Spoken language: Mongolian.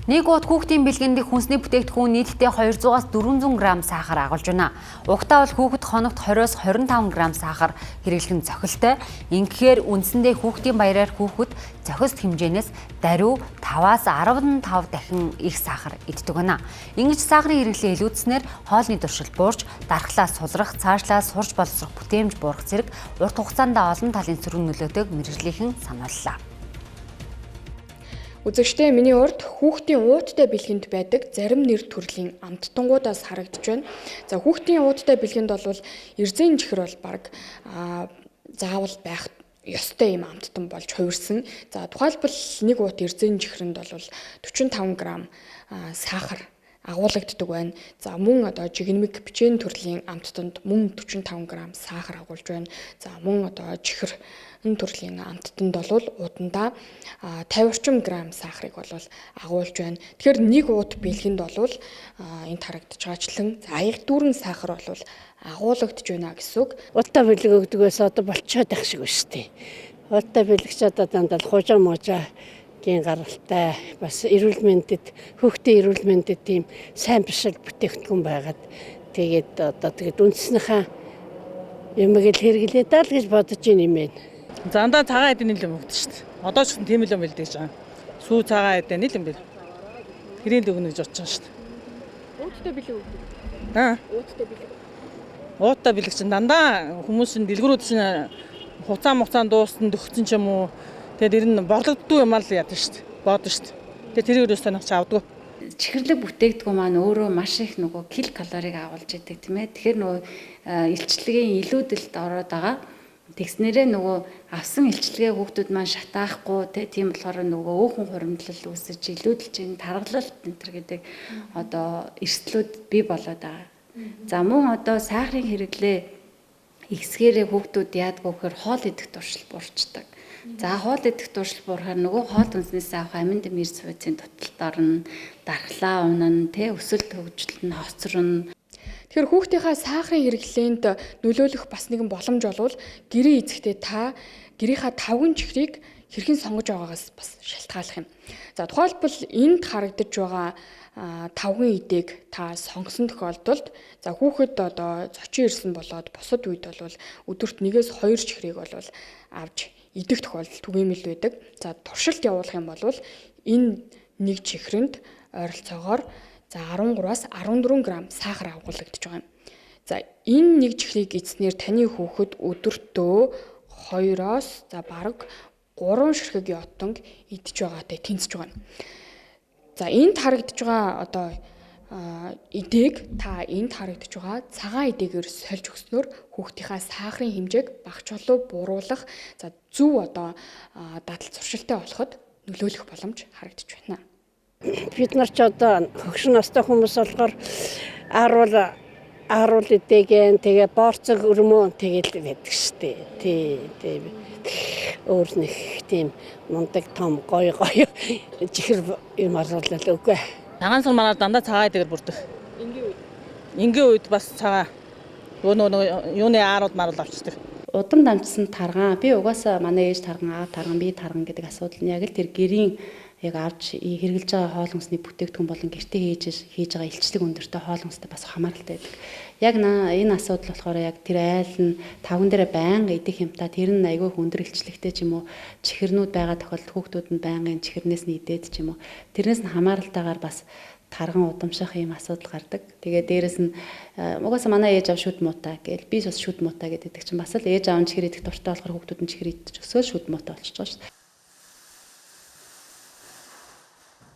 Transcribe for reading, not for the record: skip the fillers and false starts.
Нэг удаа хүүхдийн бэлгэнд дэх хүнсний бүтээгдэхүүн нийтдээ 200-аас 400 грамм сахар агуулж байна. Угтаа бол хүүхэд хоногт 20-оос 25 грамм сахар хэрэглэх нь зохилтой. Ингэхээр үндсэндээ хүүхдийн баяраар хүүхэд зохист хэмжээнээс даруй 5-аас 15 дахин их сахар иддэг байна. Ингэж сахарын хэрэглээ илүүдснээр хоолны туршил буурч, дархлаа сулрах, цаашлаа сурч боловсрох бүтээмж буурах зэрэг урт хугацаанд олон талын сөрөг нөлөөтэйг мэргэжлийнхэн санууллаа. Үзэгчдээ миний урд хүүхдийн ууттай бэлгэнд байдаг зарим нэр төрлийн амттангуудаас харагдж байна. За хүүхдийн ууттай бэлгэнд бол эрзэн чихэр бол баг заавал байх ёстой юм амттан болж хувирсан. За тухайлбал нэг уут эрзэн чихэрэнд бол 45 грамм сахар агуулгаддаг байна. За мөн одоо жигнэмэг бичэн төрлийн амттанд мөн 45 грамм сахар агуулж байна. За мөн одоо чихэр төрлийн амттанд бол удандаа 50 орчим грамм сахарыг бол агуулж байна. Тэгэхээр нэг уут бэлгэнд бол энд харагдаж байгаачлан аяг дүүрэн сахар бол агуулгадж байна гэсэн үг. Ууттай бэлгэгдгээс одоо болчиход байх шиг байна шүү дээ. Ууттай бэлгэж одоо дандаа хужаа можаа гийн гаралтай бас эрүүл мэндэд хүүхдийн эрүүл мэндэд тийм сайн бишэл бүтээгдэхүүн байгаад тэгээд одоо тэгээд үндснийхээ юмыг л хэрэглээд л гэж бодож юм байна. Зандаа цагаан эдийн нийлэн өгдөө шүү дээ. Одоо ч тийм л юм бэлдэж байгаа. Сүү цагаан эдийн нийлэн бэл. Тэрийн дүгнэж бодож байгаа шүү дээ. Ууттай бэлэг өгдөг. Ууттай бэлэг. Ууттай бэлэг чинь дандаа хүмүүсийн дэлгэрүүд чинь хуцаан дууссан төгсөн ч юм уу. Тэгээд ер нь борлогддгүй юм аа л яадаг шүү дээ. Бодно шүү дээ. Тэгээд тэр өрөөс танах ч авдгүй. Чихэрлэг бүтээгдэхүүн маань өөрөө маш их нөгөө кил калорийг агуулж идэг тийм ээ. Тэгэхээр нөгөө илчлэгийн илүүдэлд ороод байгаа. Тэгснээрээ нөгөө авсан илчлэгээ хүүхдүүд маань шатаахгүй тийм болохоор нөгөө өөхөн хуримтлал үүсэж илүүдэлж ин таргалалт энэ гэдэг одоо эрсдлүүд бий болоод байгаа. За мөн одоо сахарын хэрэглээ ихсгээрээ хүүхдүүд яадгүй гэхээр хоол идэх туршил буурчдаг. За хоол идэх туршил буурахаар нөгөө хоол хүнснээс авах амин дэмэр сувцын дуталд орно, дархлаа унана, өсөлт хөгжилт нь хоцорно. Тэгэхээр хүүхдийнхаа сахарын хэрэглээнд нөлөөлөх бас нэгэн боломж бол гэрээ эзэхдээ та гэрийнхаа тавган чихрийг хэрхэн сонгож байгаагаас бас шалтгааллах юм. За тухайлбал энд харагдаж байгаа тавган эдээг та сонгосон тохиолдолд за хүүхэд одоо зочин ирсэн болоод бусад үед бол өдөрт 1-2 чихрийг бол авч идэх тохиолдол түгээмэл байдаг. За туршилт явуулах юм бол энэ нэг чихрэнд ойролцоогоор за 13-аас 14 грамм сахар агуулгадж байгаа юм. За энэ нэг чихрийг эзснээр таны хүүхэд өдөртөө 2-оос за бараг 3 ширхэг ятанг идж байгаатай тэнцэж байгаа юм. За энд харагдж байгаа одоо эдээг та энд харагдж байгаа цагаан эдээгээр сольж өгснөөр хүүхдийнхаа сахарын хэмжээг багц болов бууруулах за зөв одоо дадал зуршилтай болоход нөлөөлөх боломж харагдж байна. Бид нар ч одоо хөгшин настай хүмүүс болохоор аруул эдээгэн тэгээ борцог өрмөө тэгэл байдаг штэ. Тий. Өөр нэг тийм мундаг том гоё чихэр юм оруулаад үгүй. Цагаан сул манаар дандаа цагаан эдгээр бүрдэх. Ингийн үед бас цагаан нөгөө юуны ааруул маруул авчдаг. Удам дамжсан таргаан би угаасаа манай ээж таргаан аав таргаан би таргаан гэдэг асуудал нь яг л тэр гэрийн яг авч хэрглэж байгаа хоол хүнсний бүтээгдэхүүн болон гэртээ хийж байгаа илчлэг өндөртэй хоол хүнстэй бас хамааралтай байдаг. Яг энэ асуудал болохоор яг тэр айл нь тавган дээр байнга идэх юмтаа тэр нь айгүй өндөр илчлэгтэй ч юм уу чихэрнүүд байгаа тохиолдолд хүүхдүүд нь байнгын чихэрнээс нь идээд ч юм уу тэрнээс нь хамааралтайгаар бас тарган удамших юм асуудал гардаг. Тэгээ дээрэс нь угаасаа манай ээж аав шүд муутай гээл би бас шүд муутай гэдэг чинь бас л ээж аав нь чихэр идэх дуртай болохоор хүүхдүүд нь чихэр идэж өсөөл шүд муутай болчихж байгаа шүү дээ.